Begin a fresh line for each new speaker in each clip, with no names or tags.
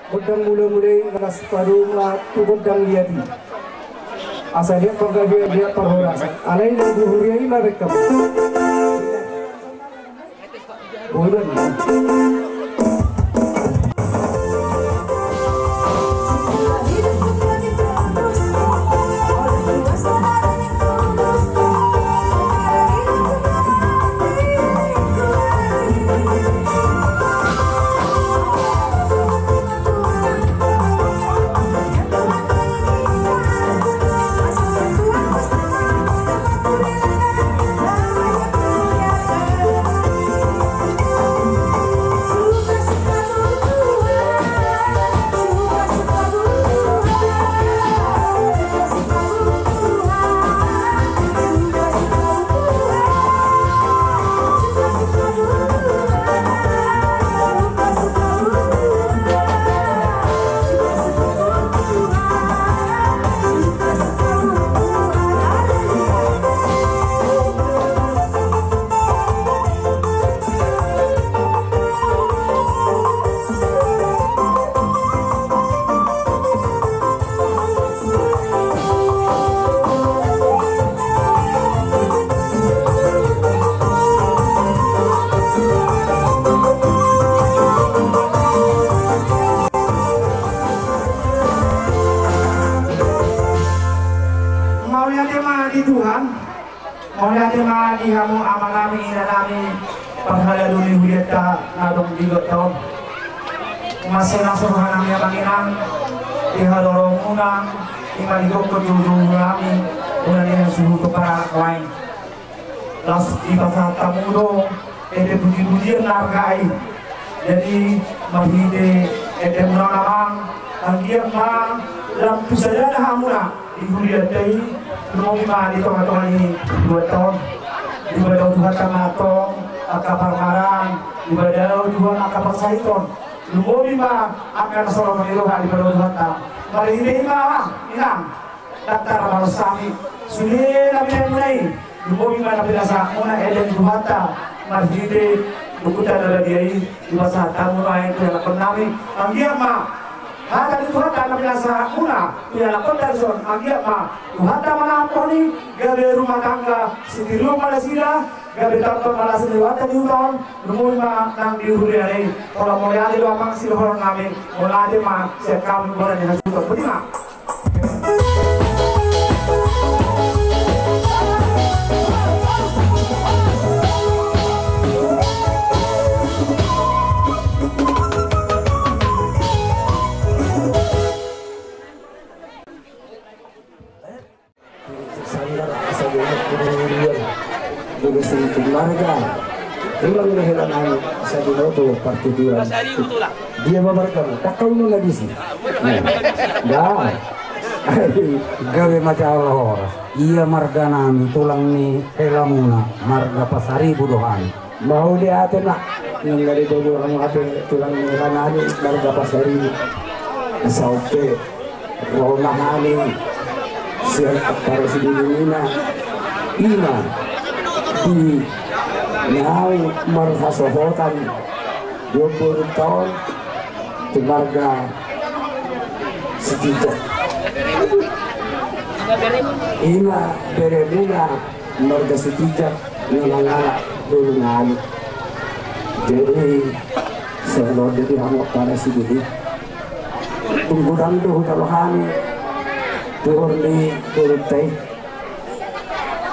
Godang mula-mulai ngalas paru nga godang liadi. Asalnya paggabi dia perhorasan. Alay na buhuriay na rekam. Bulan. Kamu amal kami inanami paghalaluni huliat ka nadong digot taon masina suruhan namin ang Panginoon iharorong unang imaligog ko yung namin una niya suhuto para kawain las ibasa tamudo ete puji-puji nargai jadi mahide ete muna namang ang giyang ma lampu saja na hamuna ihuliat tayo lumong ima dito nga ni 2 taon ibadah Tuhan kamatong akapar marang ibadah Tuhan akapar saiton lumobi ma akan solo meniruha ibadah Tuhan ta mari ini ma inang daktar malasami sulit nabi mulai lumobi ma nabi nasa muna eden Tuhan ta mari ini lukutan ada diai ibasa tamu lain tu yang nami anggia ma hada di Tuhan ta nabi nasa muna yang lakukan son anggia ma Tuhan ta mana ni gabe rumah tangga setiru malasida gabe tanpa malas lewat di hutan lumui ma nang di huriari kalau mau lihat di luar silhor kami mulai ma sekam boleh dihasukan berdima
Marga tulang leheran ani sa dinoto partituran dia babarkan takau no lagi sih dah
gawe macam Allah iya marga nami tulang ni helamuna marga pasari budohan
mau dia ate nak nang dari dodo anu ate tulang ni kanani marga pasari sauke rona ani sian akar sidinina ina di Nau marhasohotan 20 tahun di marga setijak ina beremuna marga setijak nangana dulu ngani jadi sebelum jadi hamok para sibili tungguran tuh talohani turun di turuntai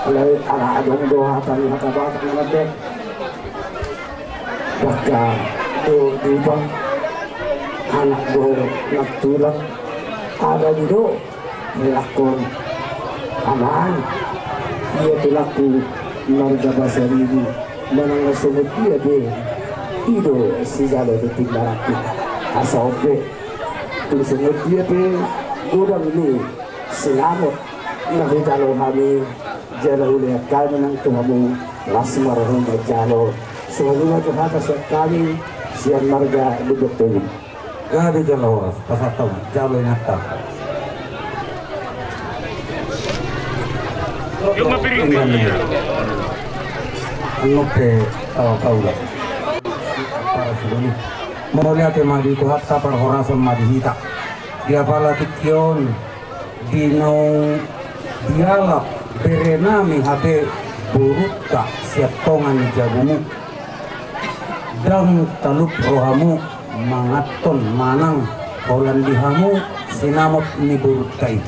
oleh ala adong doa tani hatabat ngadek baka do dibang anak do natulang ada gitu melakon aman dia tulaku marga basaribu manang nasumut dia be ido si jalo detik baraki asobe tulisumut dia be godang ini selamat nahi jalo kami jalo ulihat kami nang tuhamu lasmar hunda jalo semuanya Tuhan sekali sian marga duduk tuli
gabi jalo pasatong jalo nyata
yung mapiring niya
ano ke tawa kaula para sebelum Mulai tema di tuhat tapar horasan madihita. Dia pala tikion dinong dialap berenami habe burukta siap tongan ni jabumu. Dang talup rohamu mangaton manang kaulan dihamu sinamot ni buruktai.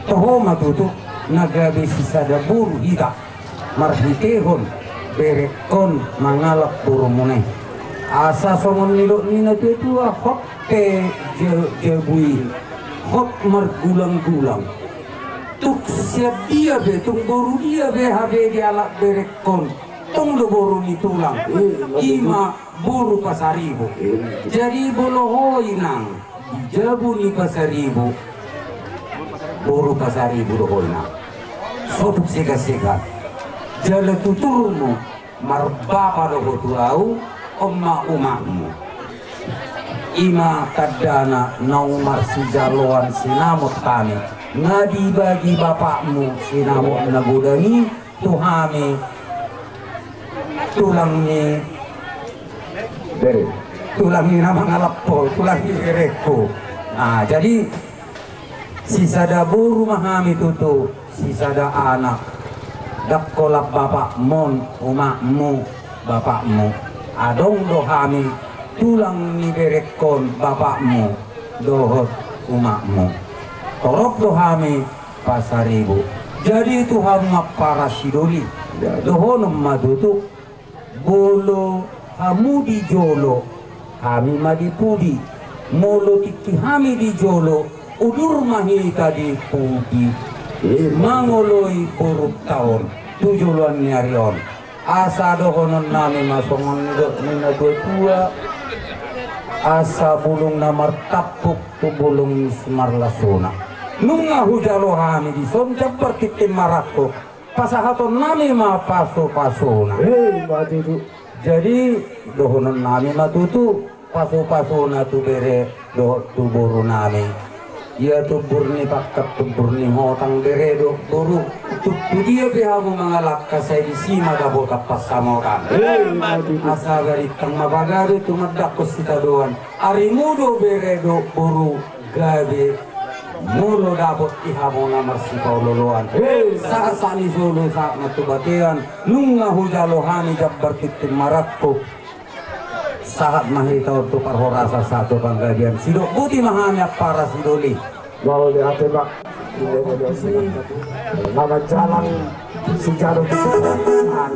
Toho matutu nagabe sisada buru hita marhitehon berekon mangalap burumune. Asa songon nilo nina tetua hok te jebui hok margulang-gulang tuk siap dia be tung boru dia be habe dialak berekon tung do boru ni tulang ima boru pasaribu jadi bolo inang jabu ni pasaribu boru pasaribu do hoinang sotuk sega-sega jala tuturmu marbapa do hotuau omma umakmu ima tadana naumar sijaloan sinamot kami ngadi bagi bapakmu sinamot nagudani tuhami tulangnya
Bere.
tulangnya nama ngalapo tulangnya berekku. Nah jadi sisada buru mahami tutu sisada anak dakkolap bapak mon umakmu bapakmu adong dohami tulang ni berekon bapakmu dohot umakmu torok dohami pasaribu jadi Tuhan para sidoli dohonom madutuk bolo kamu di jolo kami madipudi molo tiki kami di jolo udur mahita di pudi mangoloi buruk tahun tujuan nyarion asa dohonon nami masongon nina dua asa bulung namar tapuk tu bulung semar lasuna nunga hujalo hami di son jabar titim marako pasahaton nami ma paso pasona
Matutu.
jadi dohonon nami matutu paso pasona tu bere do tu buru nami ia tu burni pakat tu burni hotang bere do buru tu dia behamu mengalak kasai di sima dabo kapas samokan asa dari tang mabagari tu medak kusita doan arimudo bere do buru gabe mulo dapot ihamu namar si pauloloan saat sani solo saat natubatian nunga hujalohani jabbar titim marakko saat mahita untuk parhorasa satu panggadian sidok buti mahanya para sidoli
Mau lihat Pak. Nama jalan sejarah kesehatan.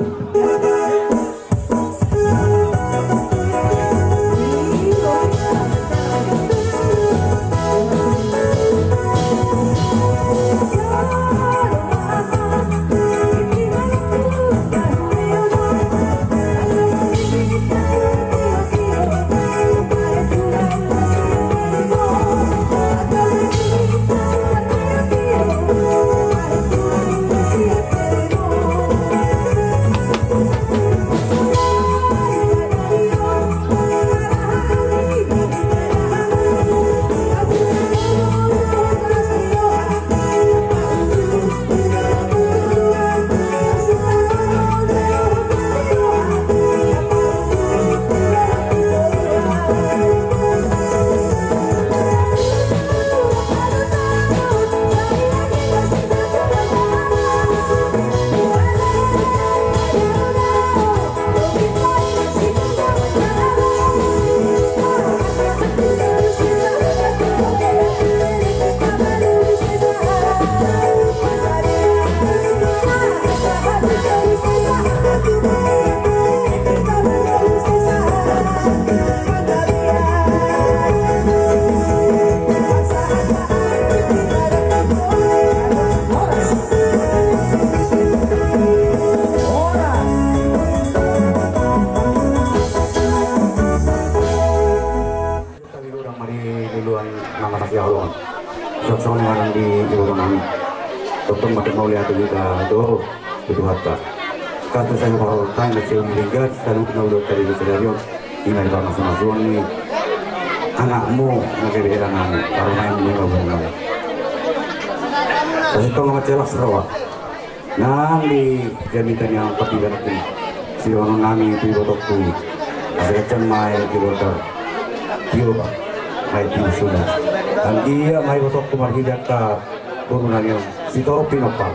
Kartu saya kalau tanya saya meninggal selalu kena udah dari skenario ini ada masing-masing nih anakmu menjadi anakmu karena yang meninggal bukan saya itu nggak jelas rawa nanti jaminan yang ketiga ini si orang nami itu botokku saya cemai di botol Dio ba may sudah ang iya may botok kumarhidat ka turunan yung si Toro Pinapa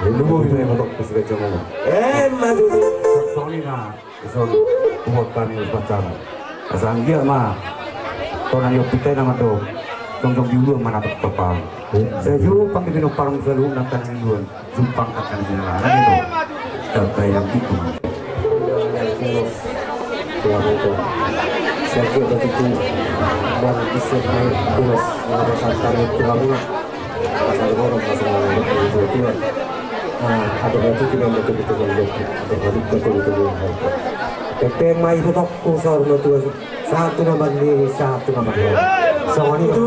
lumo may botok ko sa gatsong mo madu sorry na isol kumot pa niyo pacara asa ang iya ma turunan yung pitay naman do tong diulur manapak papang sa ju pang parang sa loob ng tanong sumpang at ng sinalaran ito tapay ang dito
saya kira begitu dan disebut tulis ada santan itu kami pasal orang itu ada berarti tidak betul-betul betul-betul tapi mai itu tak kusar betul satu nama ini satu nama dia semua itu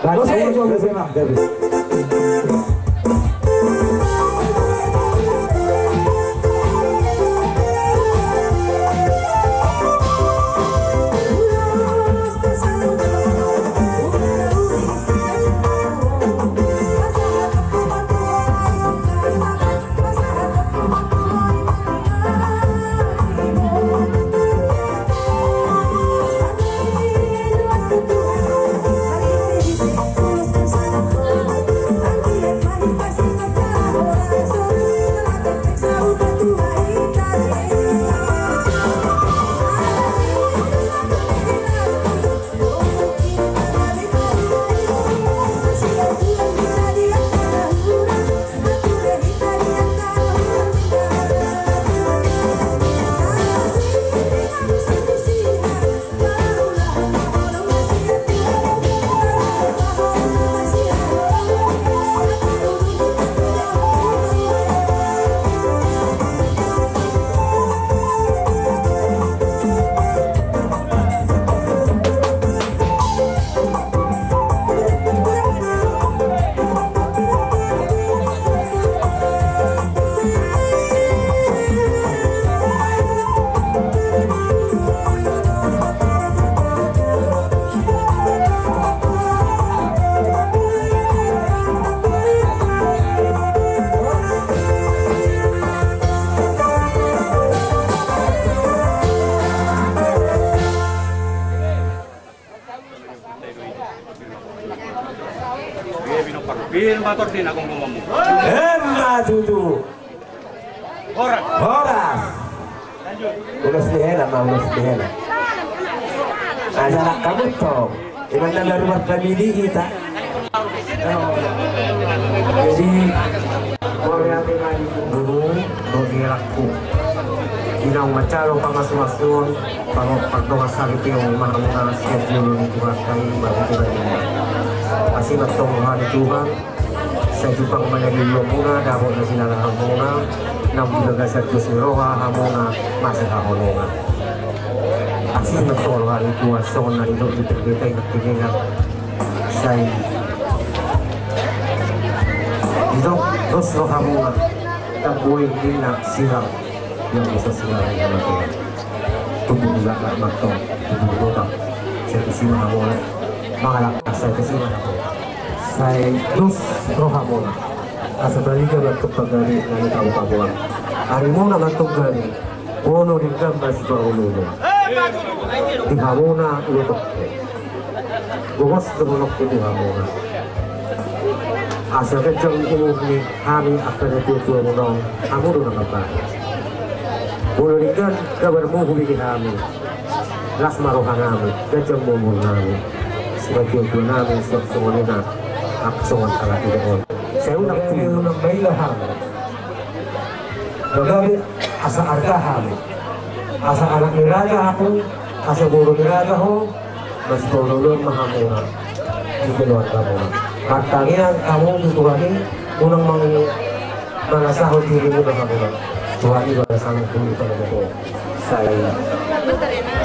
lalu saya juga bersama Davis
motor din akong gumamu.
Matutu. Horas. Ulos dihela, ulos dihela. Ajalak kamu toh. Iman na rumah pamili kita. Jadi boleh hati lagi dulu bagi aku. Inang macaro pangas-masun, pagdongas sakit yung mga schedule ni Tuhan kami bagi kita ini. Masih bertemu hari Tuhan. Saya jupang managilyo muna, dapat na sinalahan muna, nang binagasat ko si Roha, hamuna, masih hamuna. Asing nagtoro hari Tuhan, so na ilo dipagkita yung nagtigingan say ito, dos Roha muna, tabuhin din na sila yung isa sila ay natin. Tubunga na magtong, tubunga sa kisima na muna, mga lakas sa kisima na muna. Saya dos Roha muna. Asa balikan batuk pagari na itaw-tabuan. Hari muna batuk gari, puno rin gambas ba ululo. Diha muna ulotok ko. Bukas dumunok ko diha muna. Asa kajang umugni, kami akan natutuwa mo nang amuro na mabay. Puno rin gan, kabar mo humigin namin. Las marohan namin, kajang mumul namin. Sebagian ko namin sa sumunina. Aksuan ala doon. Saya unak tuyo ng may laham. Bagawi asa argaham. Asa anak niraga ako, asa guru niraga ho, mas tululun mahamuna. Ikiluan ka mo. Magtangian kamu dituhani, unang manasahod diri mo na hamuna. Tuhani ba sa aming tuloy pa naman ko. Saya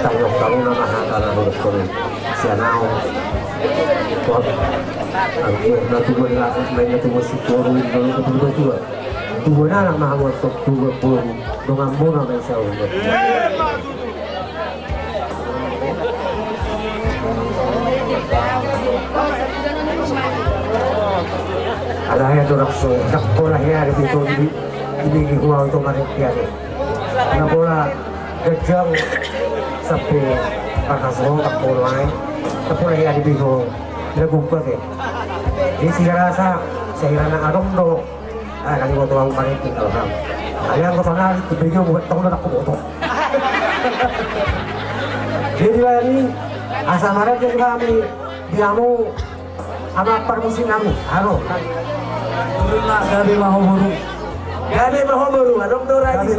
tayok kamu na mahata na hulog ko rin. Siya na ako. Natuwa na may natuwa si Toro yung natuwa tuwa na lang mahamot sa tuwa po nung muna may sa ulit alahaya dorak so nakpola hiyari dito ibigikuha ito marik yari napola gadyang sapi pagkasong kapulay kapulay ada bingung lagu ke di rasa saya na adong do lagi mo tuwang panitin alham ayang ko sana itu bingung buat tahu nak boto jadi lagi asa marah jadi kami diamu ama permusim kami halo
turun nak gabi mahu buru adong do lagi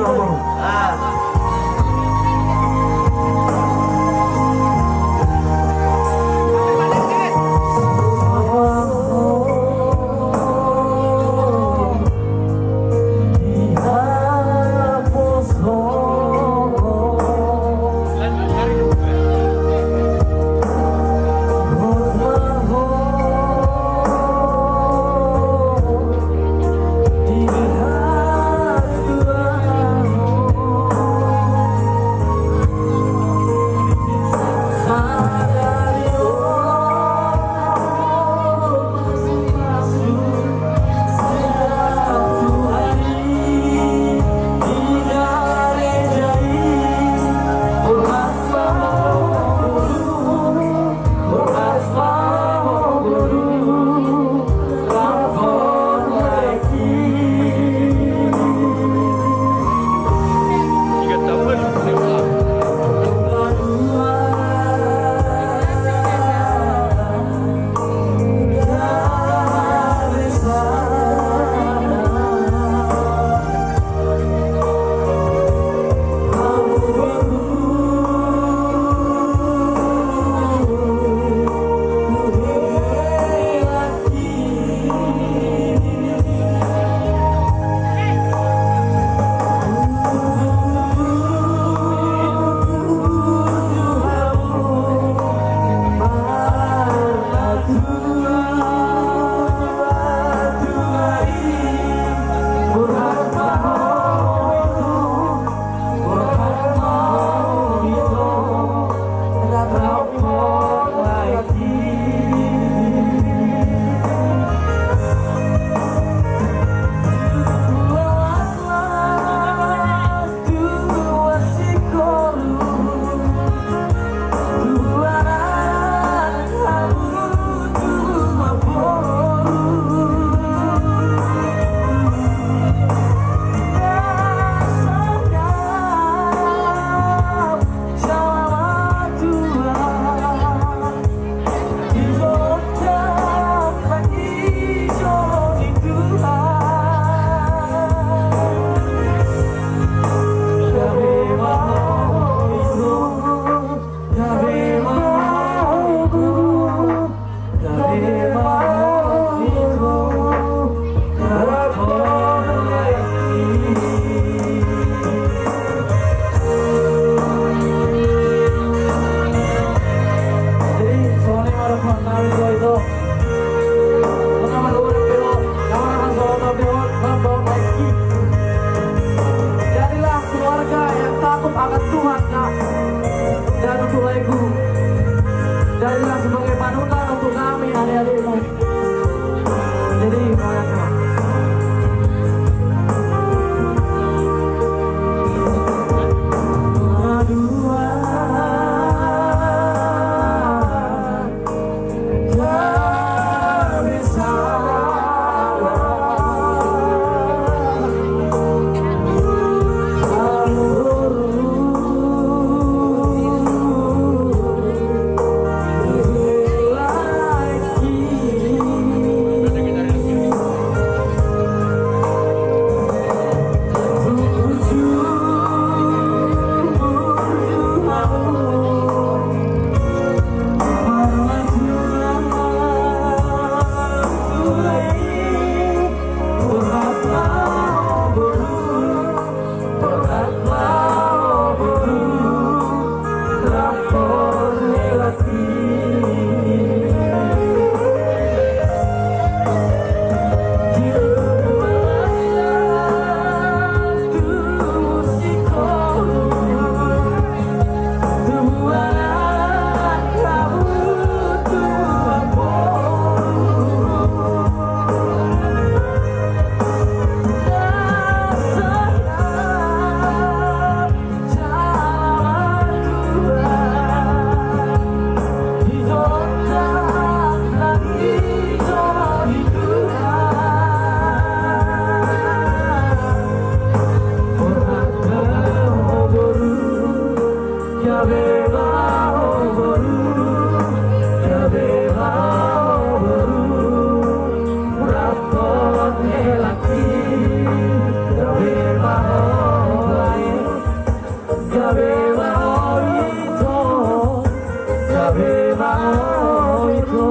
gawe mau itu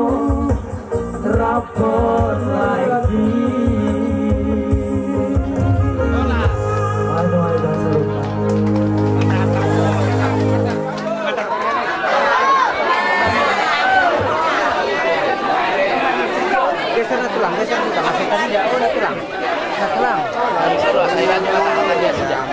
rapor lagi. Aduh, seru.
Geser tulang, masih tadi jauh udah tulang. Nah, tulang. Saya lanjut aja sejam.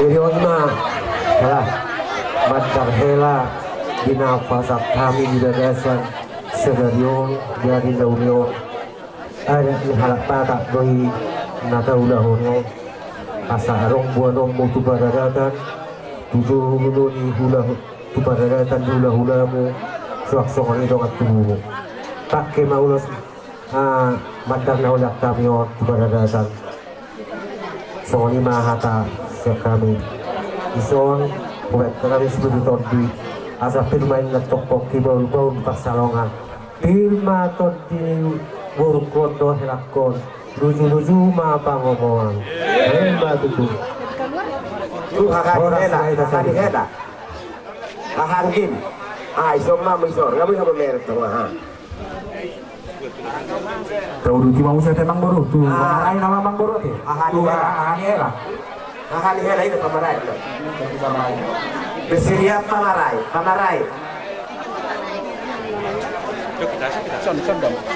Milion mah, lah, mantar hela dinafasat kami di dadasan senario dari daunio ada di halak patak doi nata ulahongo asa arong buanong mo tubaradatan tujuh nuni hula tubaradatan hula-hulamu suak-suak dong at tubuh pakai maulos mantar na ulak kami o tubaradatan soalnya mahata kami ison buat kami seperti tadi asa pirmain na tokpok kibaul-baul pasalongan pirma tadi buruk kondo helakon lucu-lucu mapangomongan hemba tutu
tu hakani hela hahangin isom na misor kami kamu meret tengah
Tahu di mau saya temang baru tuh. Mana nama mang baru tuh? Ahani hela.
Ahani hela itu pamarai. Bersiap pamarai.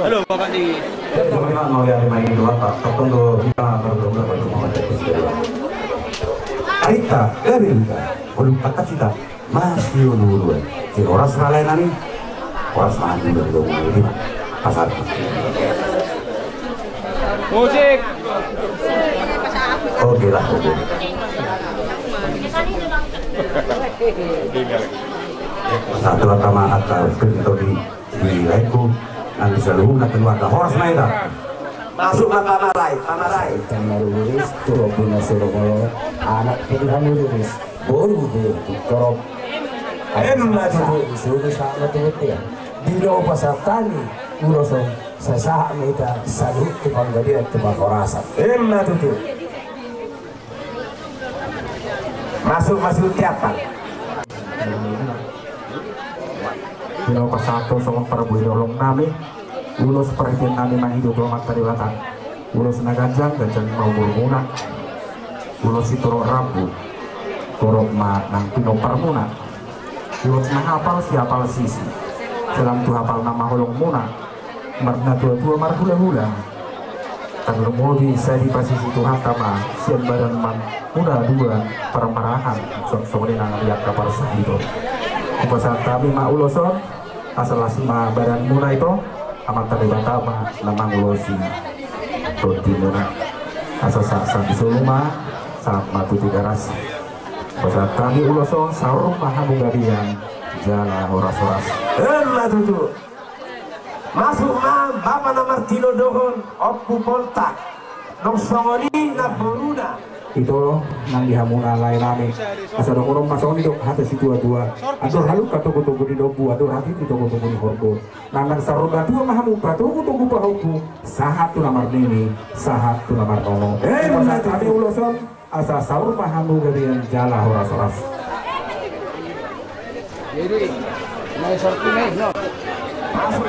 Halo Bapak di.
Bagaimana mau lihat main dua Pak? Tunggu kita baru mau ada Arita, Gabrielita, belum pakat kita masih dulu. Si orang lain nih, orang maju dulu di pasar.
Musik.
Oke lah, oke. Satu pertama akal itu di lainku nanti selalu nak keluarga horas naida.
Masuk ke pamarai.
Tamarulis turobuna surogolo anak pilihan luris baru deh torob disuruh sama tuh ya di lo pasatani urusan saya meta salut kepanggadi dan kebakorasa tuh
Masuk tiapan.
Bilo pasatu sama para buidolong nami ulos perhatian nami mang hidup lomat tariwatan ulos naganjang mau burmuna ulos ituro rambu turok ma nang pino parmuna ulos nang hafal siapal sisi dalam tu hafal nama holong muna marna tua marhula-hula kan lumodi saya di pasisi Tuhan tama sian badan man muda dua permarahan sok-sok nang lihat kapal sah itu kepasan kami ma uloson asal asma badan muna itu amat terlibatama nama ulosi roti muna asal saat disuluma saat matu tigaras kepasan kami uloson saur mahamu gadian jala horas-horas
tuh. Masuk Bapak nomor Tino Dohon Oppu Poltak Nong Songoni na Boruna
itu nang dihamuna lain nami asal dong orang masuk di dok hati si tua-tua aduh haluk tunggu di dobu aduh hati tunggu di horgo nang saruga tua mahamu tunggu pahuku sahat tu namar nini sahat tu namar nono masa kami uloson asal saur mahamu gadian jala horas-horas
Jadi, mau sorti nih, no.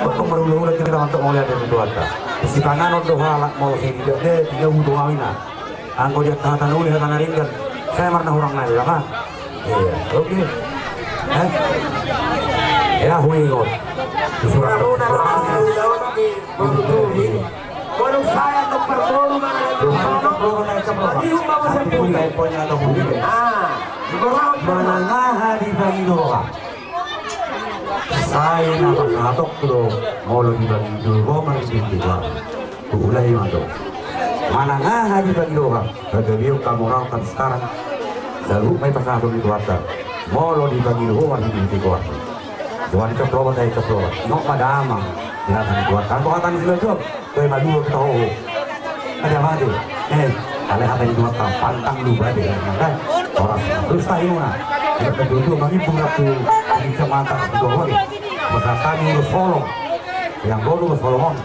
Untuk merulur kita untuk melihat dari dua ta. Si kanan untuk halak mau sini dia tiga butuh awina. Anggo dia tahan uli tahan ringan. Saya marna orang lain lah kan. Iya, oke. Ya huingot. Surat.
Kalau saya tempat baru
mana di bagi doa. Saya nak ngatok tu, malu di bagi doa masih di doa. Ulai macam. Mana ngah di bagi doa. Bagaimana kamu orang kan sekarang selalu main pasal di doa. Malu di bagi doa masih di doa. Tuan keprobat saya keprobat. Nok madama. Ya kan doa. Kan doa kan sudah jawab. Kau madu tahu. Ada apa tu? Kalian apa yang dua pantang lupa deh, kan? Orang terus tahu mana? Kita dulu bagi bunga tu di kecamatan dua hari. Masa kami urus folong, yang dulu urus folongan.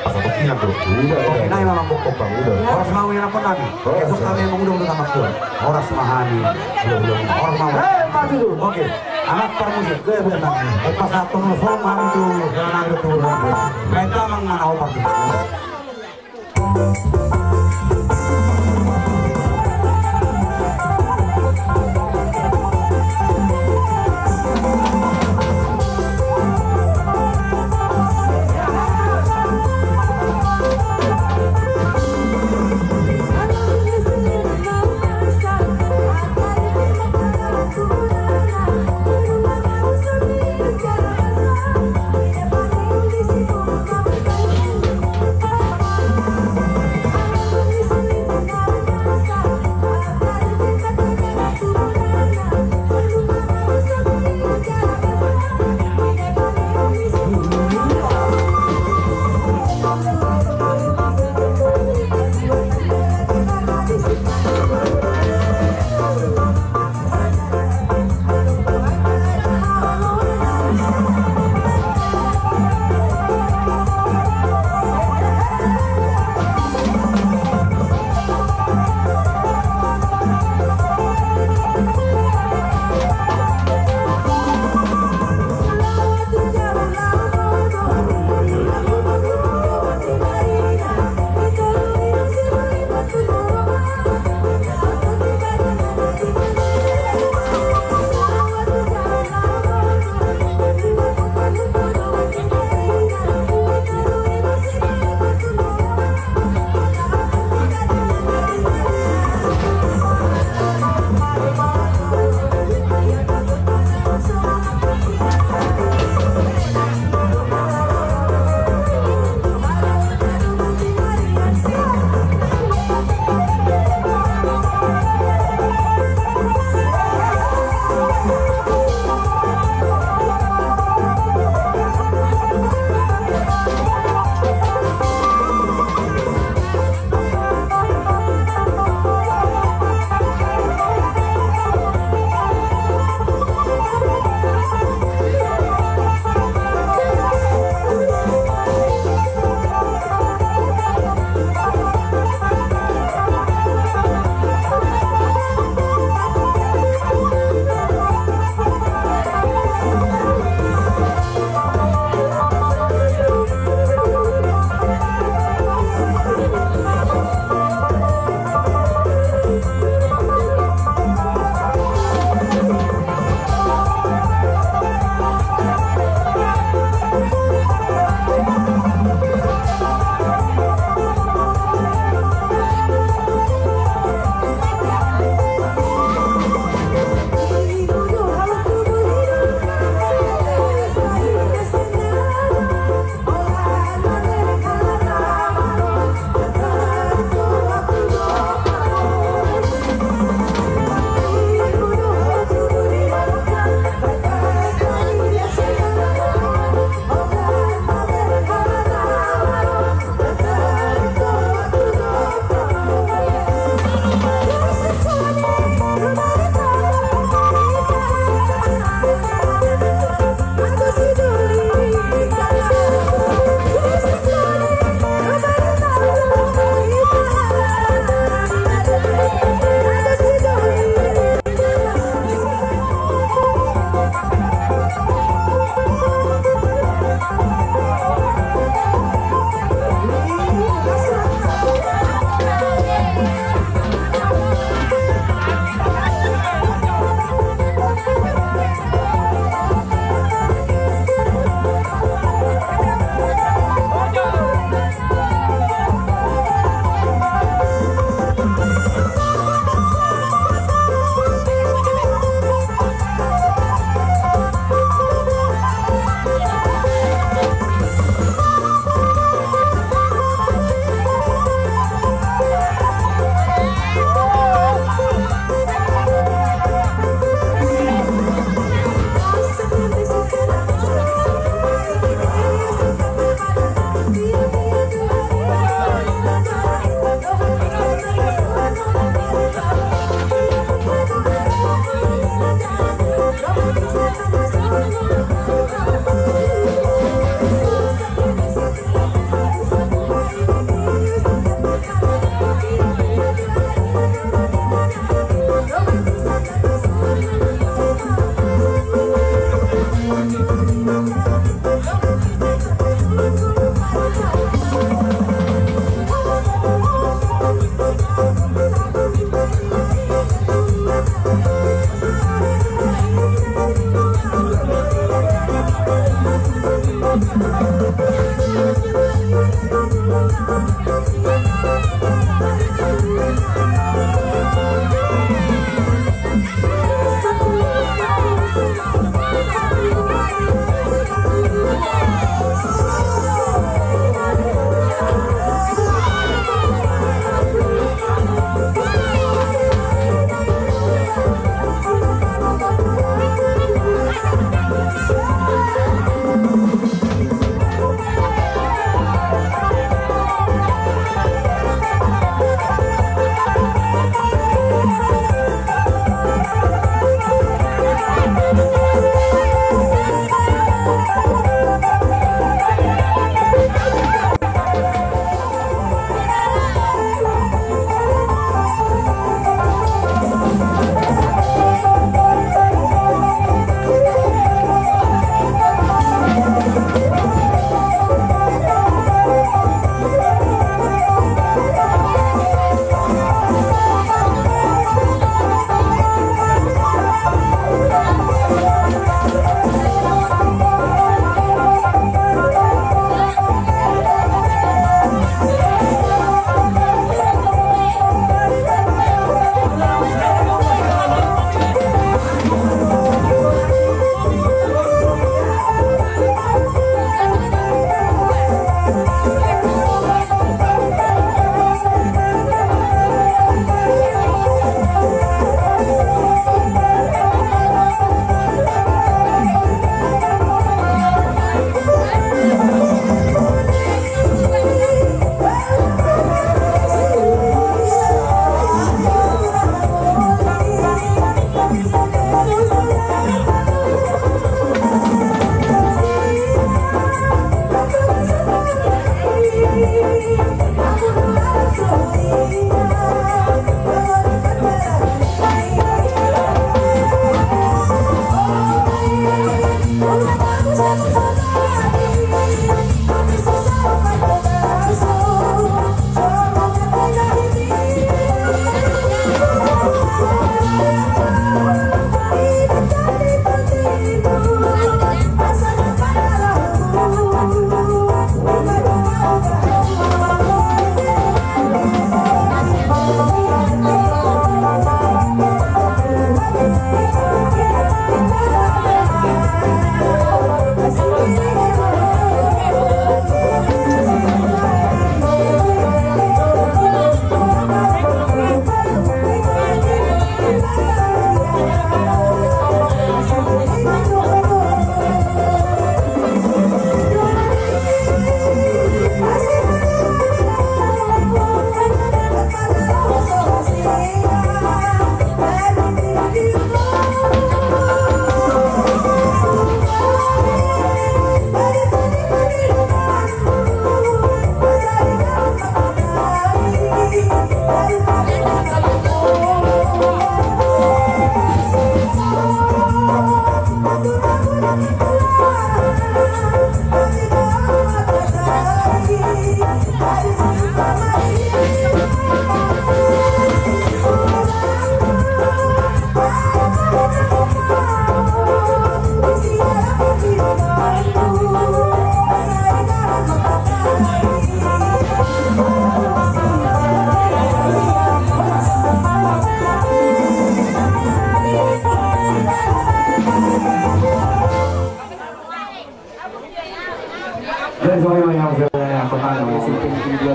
pasal kepinan tuh. Udah. Ini memang bokok bang. Udah. Orang mau yang apa nabi? Esok kami emang udah sama kuat. Orang semahani. Belum. Orang mau. Maju. Oke. Anak permusik. Gue benar. Pas satu nelfon mami tuh. Jangan ada turun. Mereka emang mana obat.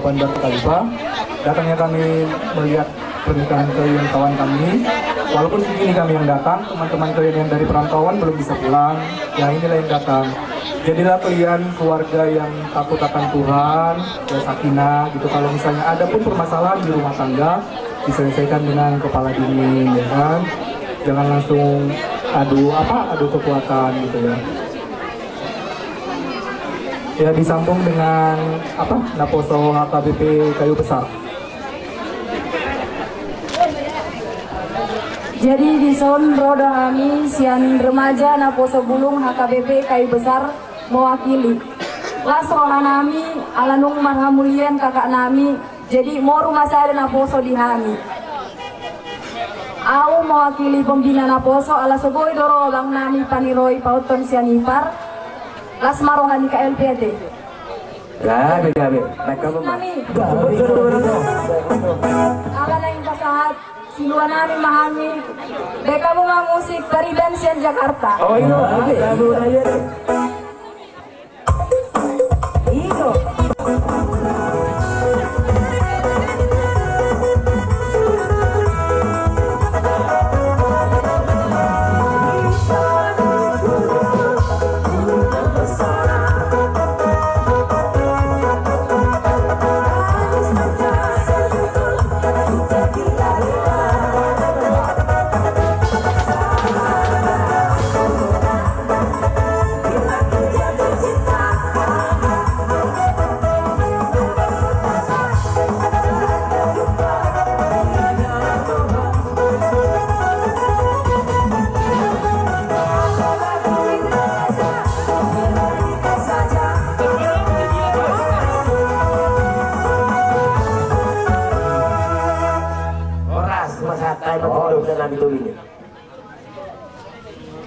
Bandar Kaliba. Datangnya kami melihat pernikahan klien kawan kami. Walaupun ini kami yang datang, teman-teman klien yang dari perantauan belum bisa pulang. Ya inilah yang datang. Jadilah kalian keluarga yang takut akan Tuhan, ya sakinah gitu. Kalau misalnya ada pun permasalahan di rumah tangga, diselesaikan dengan kepala dingin, ya kan? Jangan langsung adu kekuatan gitu ya. Ya disambung dengan Naposo HKBP Kayu Besar.
Jadi di son roda kami sian remaja Naposo Bulung HKBP Kayu Besar mewakili. Las roha nami alanung marhamulian kakak nami. Jadi mau rumah saya Naposo di Hami. Aku mewakili pembina Naposo ala sogoi doro bang nami paniroi pauton sian ipar. Las marohani ke LPD.
Gabi. Mereka memang.
Ala na yung pasahat. Siluan namin mahami. Beka mo mga musik dari Bensian Jakarta.
Oh iya, gabi na yan.
Iyo.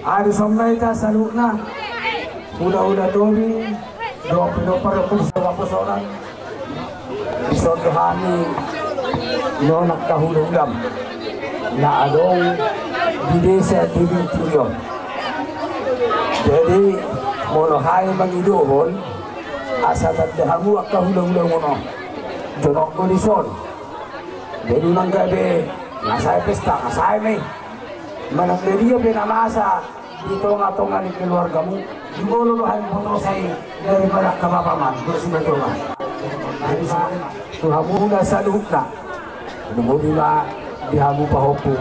Ada somnai ta salukna. Udah tobi. Doa para kursa pasoran. Bisa kehani nonak kahulungam. Na adong di desa Tibing. Jadi mono hai mangidohon asa tadahamu kahulung-hulung mono. Jonok kodison. Jadi nang gabe ngasai pesta ngasai nih. Manang dia pinamasa dito nga tongan ni keluargamu dimululuhan mo saya daripada kabapaman bersibatungan dari sana tuhamu na sa lukna dumuli na dihamu pahopu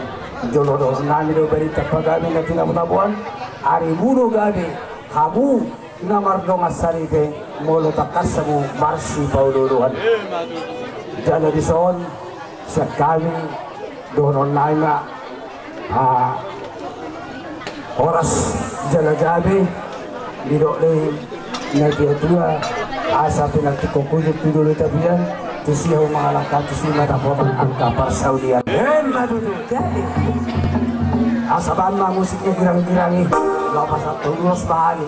jolodo nami do berita pagabi na tinamutabuan ari muno gabi hamu na mardong asaribe molo takasamu marsi paululuhan jala di son sa kami doon online na oras jalagabi didok le nagiatua asa pinagkukuyot tuloy tabian tusiyaw mga lakat tusiya tapotang ang kapar Saudian madudu asaban mga musiknya girang-girangi lapas at tulos bahali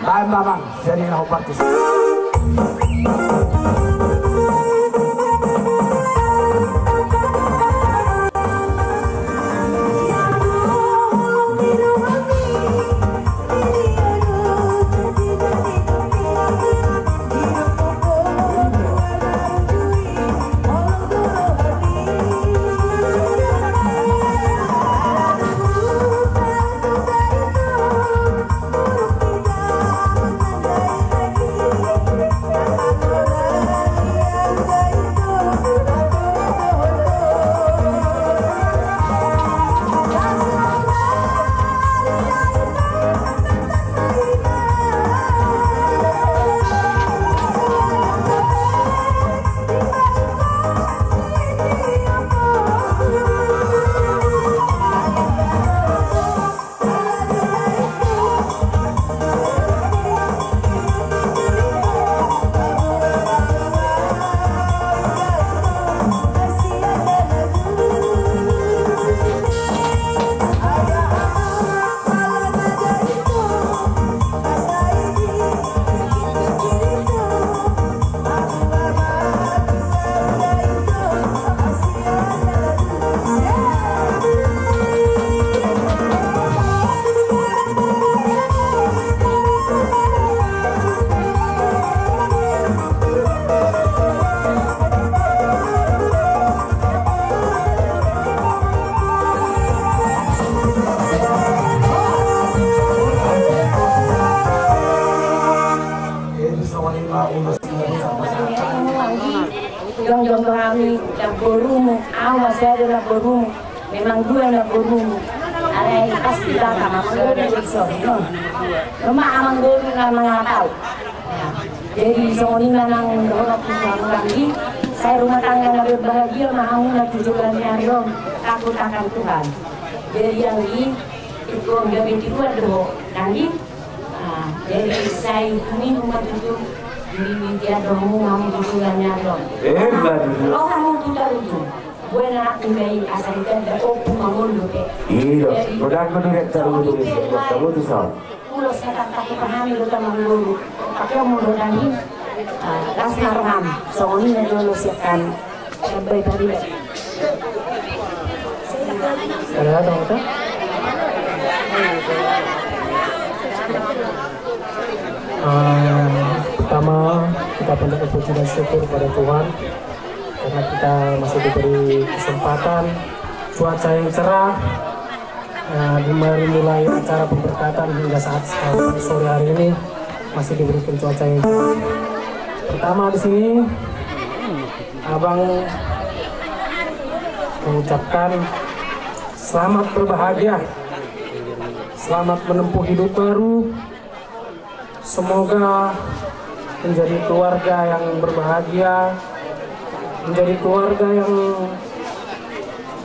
bahan mamang jadi na partis
Jong-jong kami nak berumu, awas saya nak berumu. Memang gue nak berumu. Ada pasti datang, amang gue bisa. Rumah amang gue nggak tahu. Jadi soalnya nang orang punya lagi, saya rumah tangga lebih bahagia, mau nak 7 bulan yang takut akan Tuhan. Jadi yang ini itu dari itu ada nanti. Jadi saya ini rumah tujuh. Ini dia domu kamu tujuannya dong. Lo kamu tujuan itu, gue nak tinggal asal ikan opu kamu dulu.
Iya, udah aku direktur dulu. Kamu tuh soal.
Pulau saya tak pahami lo teman dulu. Tapi kamu lo nanti Lasmarham songoni dulu siapkan lebih dari
ada dong kita. Pertama kita panjatkan puji dan syukur kepada Tuhan karena kita masih diberi kesempatan, cuaca yang cerah, mulai acara pemberkatan hingga saat sore hari ini masih diberikan cuaca yang cerah. Pertama di sini abang mengucapkan selamat berbahagia, selamat menempuh hidup baru. Semoga menjadi keluarga yang berbahagia, menjadi keluarga yang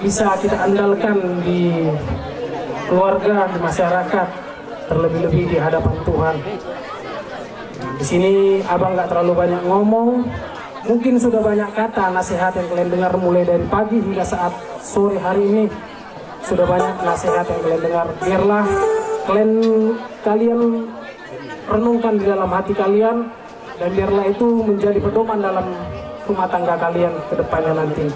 bisa kita andalkan di keluarga, di masyarakat, terlebih-lebih di hadapan Tuhan. Di sini abang nggak terlalu banyak ngomong, mungkin sudah banyak kata nasihat yang kalian dengar mulai dari pagi hingga saat sore hari ini. Sudah banyak nasihat yang kalian dengar. Biarlah kalian renungkan di dalam hati kalian, dan biarlah itu menjadi pedoman dalam rumah tangga kalian ke depannya nanti.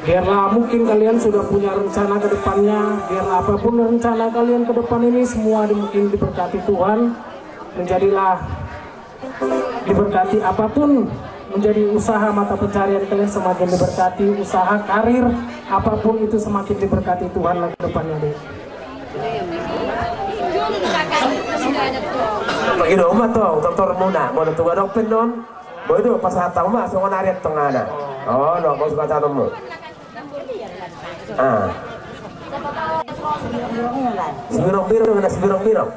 Biarlah mungkin kalian sudah punya rencana ke depannya, biarlah apapun rencana kalian ke depan ini semua mungkin diberkati Tuhan. Menjadilah diberkati apapun menjadi usaha mata pencarian kalian semakin diberkati, usaha karir apapun itu semakin diberkati Tuhan ke depannya deh.
Pagi dong mah tuh, dokter Muna, mau tuh dok penon, bodoh pas hatang mah semua nariat tengah na. Oh, dok mau suka tanam mu. Sebirong birong, ada sebirong birong.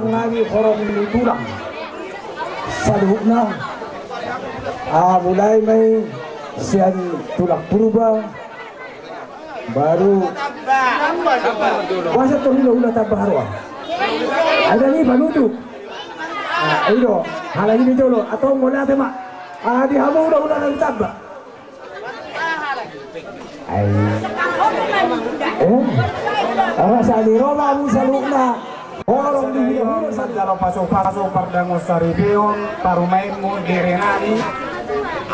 tulang lagi horong ini tulang saduhna mulai may sian tulang purba baru wasa to hula tabaharo ada ni banutu ayo halagi ni dulu atau mula tema di hamu udah nang tabba Rasa di Roma Musalukna orang di Hulu Sanjaro Paso Pardangos Saribeon Parumainmu Derenani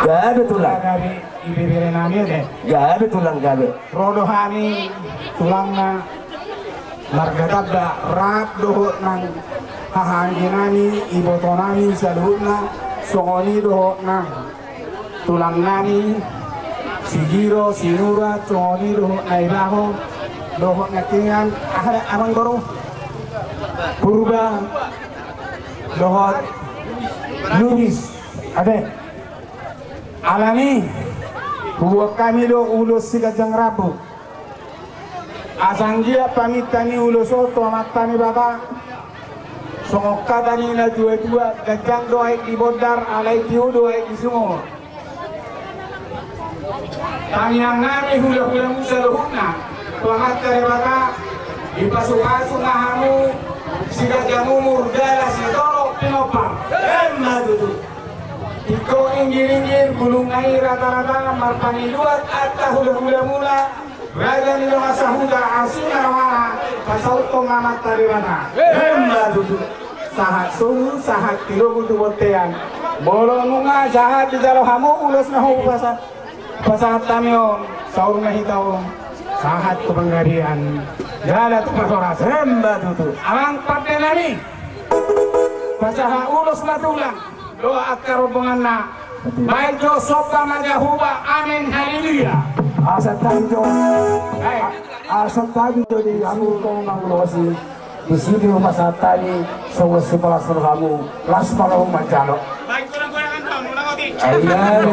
Gabe tulang
dari Ibe Derenani deh
Gabe tulang gabe
Rodohani tulangna Margadabda Rat doho nang Hahangginani Ibotonani Saluhna Songoni doho nang Tulang nani Sigiro Sinura Songoni doho Nailaho doho ngatingan ahla amang goro Purba doho Luis ade alani buat kami do ulus sigajang rabu asanggia pamitani ulus soto matani bata songokka tani na dua gajang doa di bodar alai tiu doa di sumur tanyang nami hula musa luhuna Tuamat dari baka Ipasu-pasu ngahamu Siga jamumur Dala sidoro pinopar Emma duduk Iko inggir-inggir Gulung air rata-rata Marpani luat Atta hula-hula mula Raja nilo masahuda Asina wala Pasauto ngamat dari baka Emma duduk Sahat sunu Sahat tilo kutu botean Bolo nunga Sahat di jalo hamu Ulos na hu Pasahat tamion Saur na hitao Sahat kepenggarian Jala tu masoras Hemba tutu Alang partenani Pasaha ulus matulang Doa akar hubunganna Baik jo sopa majahuba Amin haleluya Asat tanjo Asat tanjo di Amul kong manglosi Di sini rumah satani Sawas sebelah surhamu Las palau majalo Baik kurang-kurangan tahun Ulang oti Ayah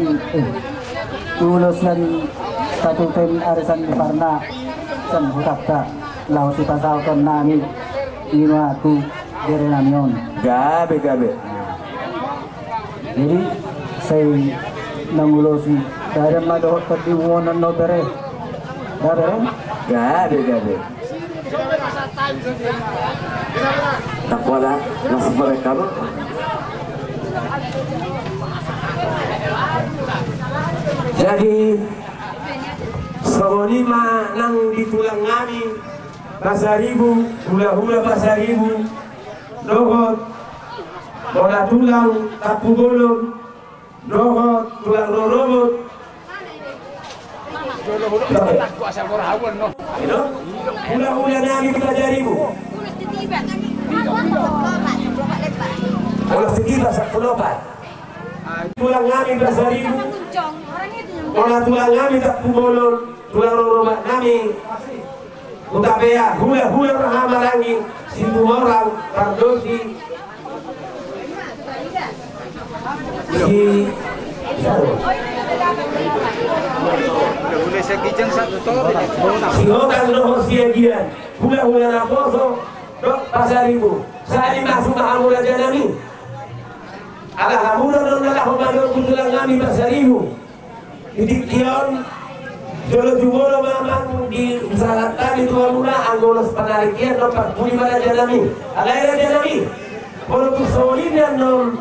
sian ulos sian statuten arisan di Parna san hutakta lau si pasalkan nami ina tu dari namion
gabe
jadi saya nangulosi dari madohot kediwonan no bere
gabe tak wala nasi mereka lo jadi Somonima nang ditulang ngami pasaribu hula-hula pasaribu dohot bola tulang tapu bolon dohot tulang rorobot hula-hula nami pasaribu bola sekitar 10 tulang ngami pasaribu bola tulang ngami tapu bolon tulang rorobot nami Utabea, hula-hula rahamarangi, sintu orang, kardosi, si hokan doho siagian, hula-hula naposo, dok pasaribu, saya masuk mahamula janami. Alhamdulillah don lalah kutulang ngami pasaribu. Didikion Jolo jumolo mamang di usahakan itu amuna anggolos penarikian no 45 janami. Alaira janami. Untuk solinya non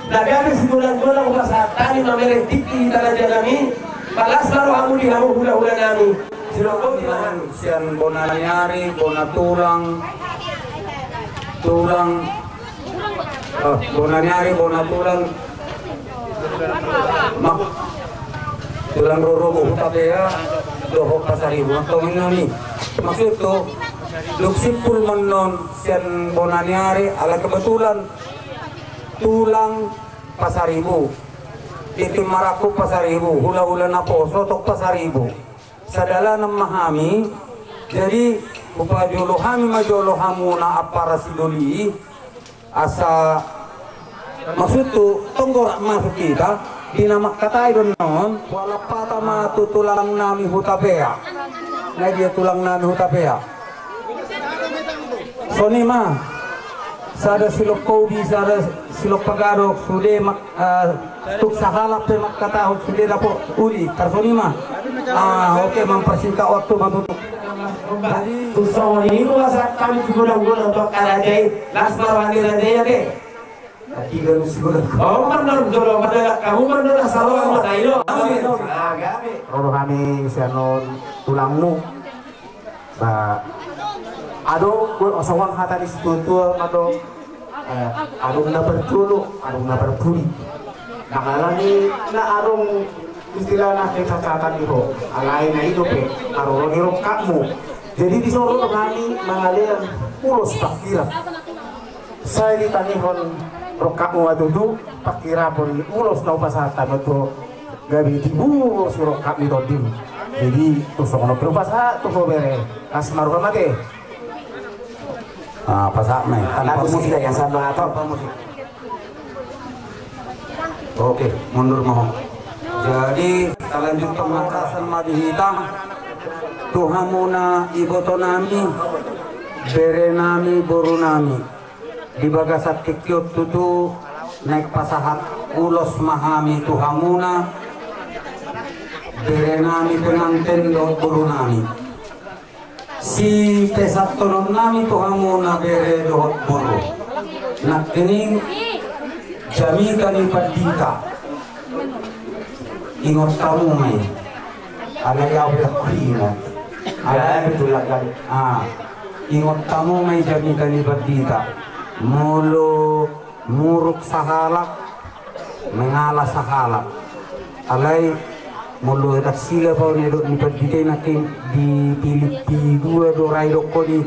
nagami simulan golang usahakan nomere tiki tala janami. Balas baru kamu di kamu hula-hula nami. Silokong dilahan.
Sian bona nyari, bona tulang. Bona nyari, bona tulang. Tulang rorobo hutabea doho pasaribu tongin noni maksud to luksipul menon sian bonaniari ala kebetulan tulang pasaribu itu maraku pasaribu hula-hula naposo tok pasaribu sadala memahami jadi upa jolohami majolohamuna apara sidoli asa maksud to tonggorak masuk kita dinamak katai don non wala pata ma tulang nami hutabea na dia tulang nami hutabea soni ma sada silok kobi sada silok pagarok sude mak tuk sahalap pe mak kata sude dapo uli karsoni ma oke mempersingkat waktu matutup
jadi tusong ini wasa kami guna-guna untuk karajai lasmar wangi rajaya ke oh benar dulu pada kamu benar salah mata itu
rodo kami sianon tulangmu ba ado osawang hata di situ ado adong na bertulu adong na berpuli nakalani na arong istilah na kekakatan iho alay na ito pe arong nirong kamu jadi disuruh kami mengalir ulos pakira saya ditanihon rokak mo adudu pakira pun ulos na upasata betul gabi tibu si rokak nito dim jadi tusok no perupasa tuso bere asmaru kamate
pasak me
tanpa musik yang sama atau musik
oke mundur mohon jadi kita lanjut pementasan madu hitam tuhamuna iboto nami bere nami boru nami di bagasat kikyot tutu naik pasahat ulos mahami tuhamuna bere nami penganten do boru nami si pesat tonon nami tuhamuna bere do boru nak kening jami kani padita ingot tamu mai ala yaw yakrina ala betul lagi ingot tamu mai jami kani padita mulu muruk sahalak mengala sahalak alai mulu dak sila pau ni dok ni padite nakin di Filipi dua dorai dok di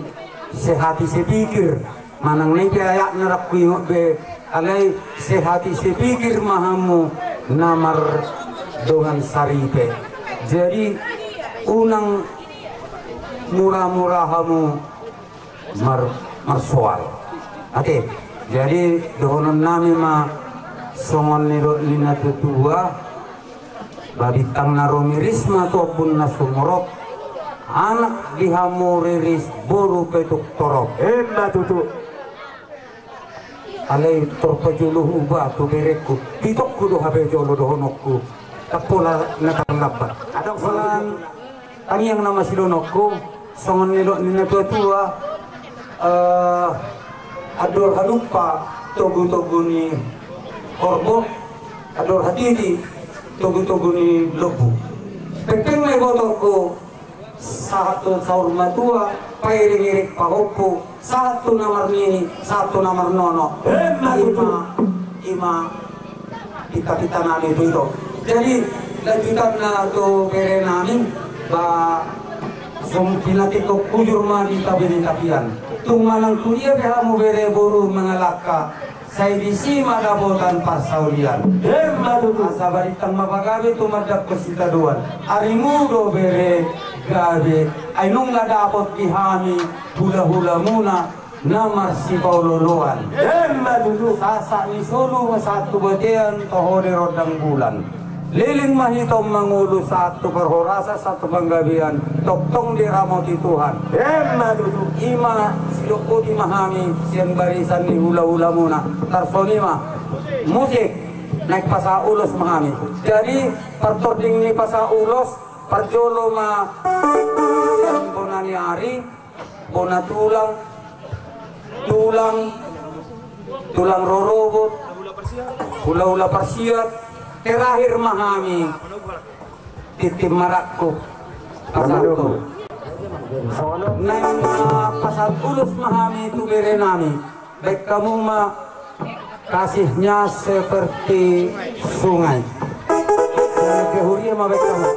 sehati sepikir manang ni ayak nerak kuingot be alai sehati sepikir mahamu namar dengan saripe jadi unang murah-murahamu marsoal. Oke, jadi dohonon nami ma songon niro lina tutua babitang na rumirisma to pun na sumurot anak dihamuriris buru petuk torok
tutu
alay torpajuluhu ba tu bereku titok kudo habe jolo dohonokku tapola nakalabat
adong
walan tani yang nama silonokku songon nilok nina tua ador halupa togu ni korbo ador hatiti togu ni lobu pepeng may botoko satu saur matua pairing-irik pahopo satu nomor nini satu nomor nono ima kita nani itu jadi lanjutan na to bere nani ba sumpinati ko kujur ma di tapian tung manang kuliah kamu bere boru mengalaka saya disima dabotan pasaulian asa baritang mapagabe tumadak pesitaduan arimudo bere gabe ay nung nadapot kihami hula-hula muna nama si paululuan sasa ni solo satu batean tohode rodang bulan liling mahitom mangulo satu perhorasa satu panggabian toktong diramoti Tuhan ima siloko di mahami siang barisan ni hula-hula muna tarsonima musik naik pasaulos mahami jadi pertording ni pasaulos parjolo ma siang bonani ari bona tulang rorobot hula-hula parsiat terakhir mahami titim marakku pasal nang pasal ulus mahami itu bere nami baik kamu mah kasihnya seperti sungai kehuria mah baik kamu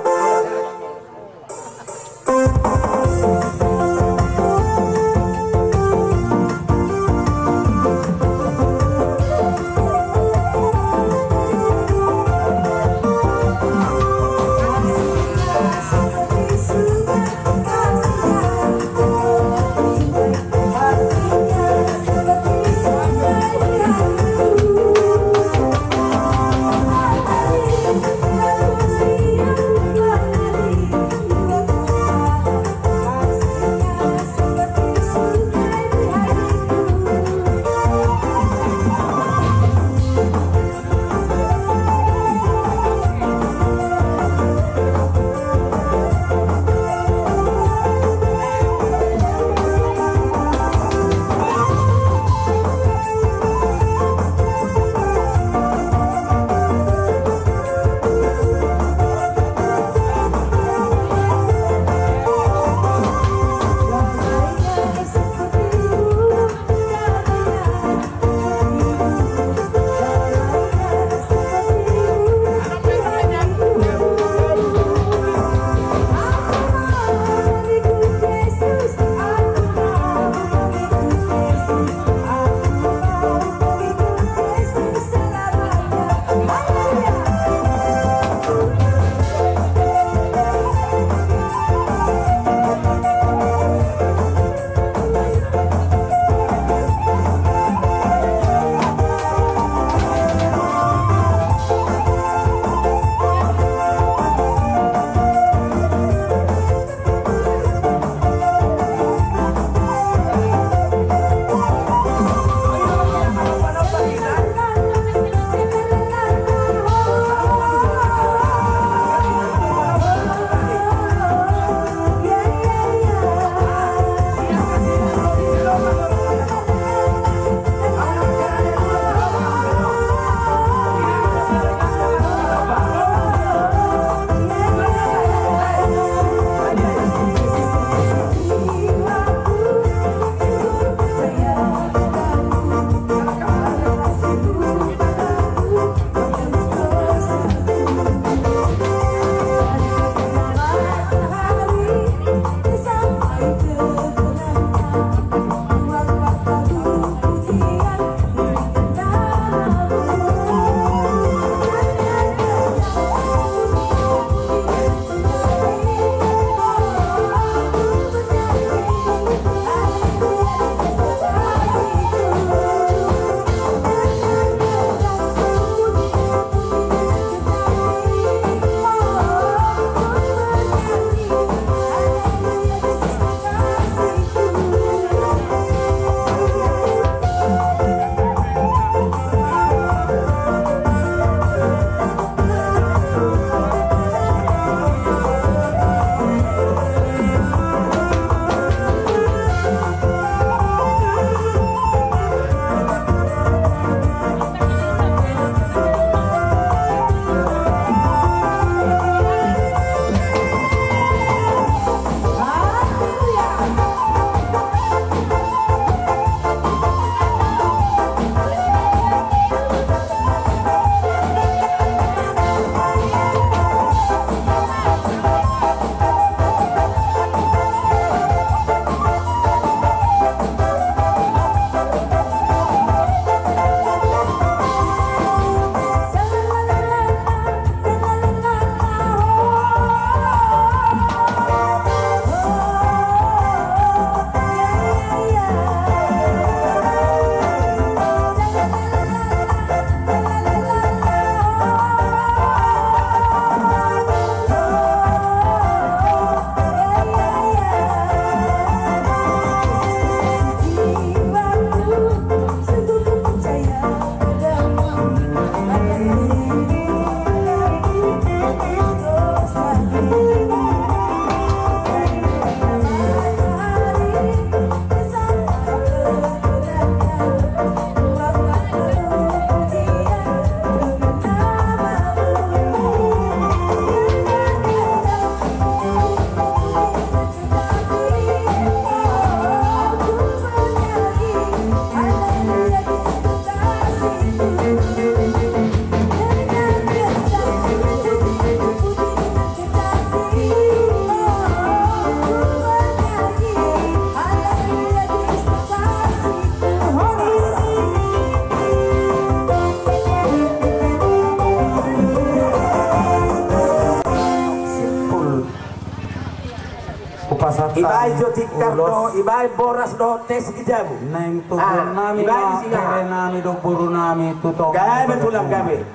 Upasatan
Ibai jotikar do, ibai boras do tes kijabu.
Neng tubuh nami bere nami do buru nami tutong.
Gabe tulang gabe.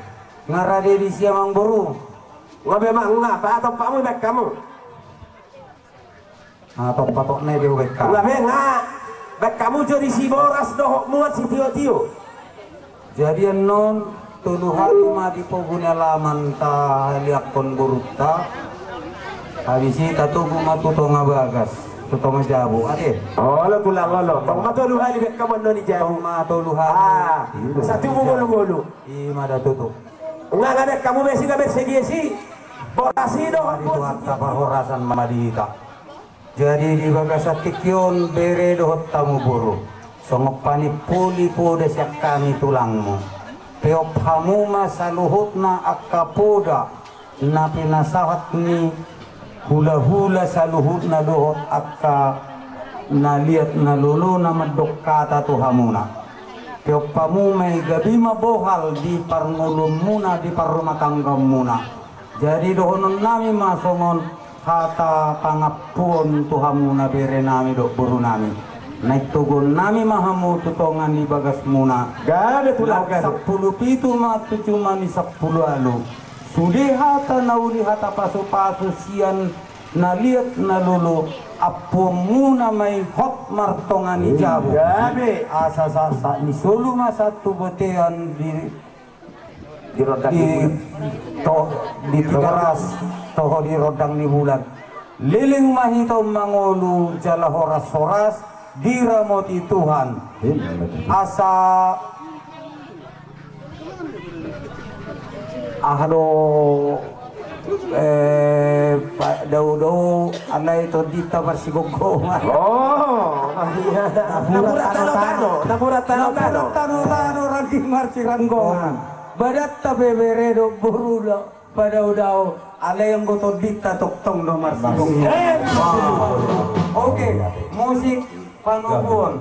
Ngarade di siamang buru.
Ngabe mang ngapa atau pamu bek kamu?
Atau patok ne dia bek kamu.
Ngabe ngak. Bek kamu jadi si boras do muat si tio-tio.
Jadi non tuduhan mati pogune laman ta liakon buruta. Habis itu tubuh matu tonga bagas, tonga jabu, ade.
Oh, lo tulang lo. Tong matu luha di kamu no di jabu.
Tong matu luha.
Satu bulu-bulu.
Ima da tutup.
Enggak ada kamu besi gabe segi borasi do.
Itu harta perhorasan madita. Jadi di bagasat kikion bere do tamu buru. Songok pani puli po desyak kami tulangmu. Peop hamu masaluhutna akapoda. Napi nasahat ni hula-hula saluhut na dohot akka naliat na lulu na madok kata tuhamuna. Kaya pamu may gabi mabohal di parngulum muna di parumatanggam muna. Jadi dohonon nami masongon kata pangapuon tuhamuna bere nami dok buru nami. Naik tugon nami mahamu tutongan di bagas muna.
Gabe tulang gabe.
10 pitu matu cuma ni 10 alu. Sudah hata nauli hata pasu-pasu sian naliat nalulu apo muna may hot martongani jabu.
Gabe
Asa-asa ni sulu masatu betean di
rodang
di tigaras toho di rodang ni bulan. Liling mahito mangolu jala horas-horas diramoti Tuhan. Asa Pak Daudo anai to dita marsigogongan.
Oh, iya. Naburat
tano ranking marsiranggongan. Badat ta bebere do burudo pada udao ale yang goto dita toktong do marsigogongan. Oke, musik pangobon.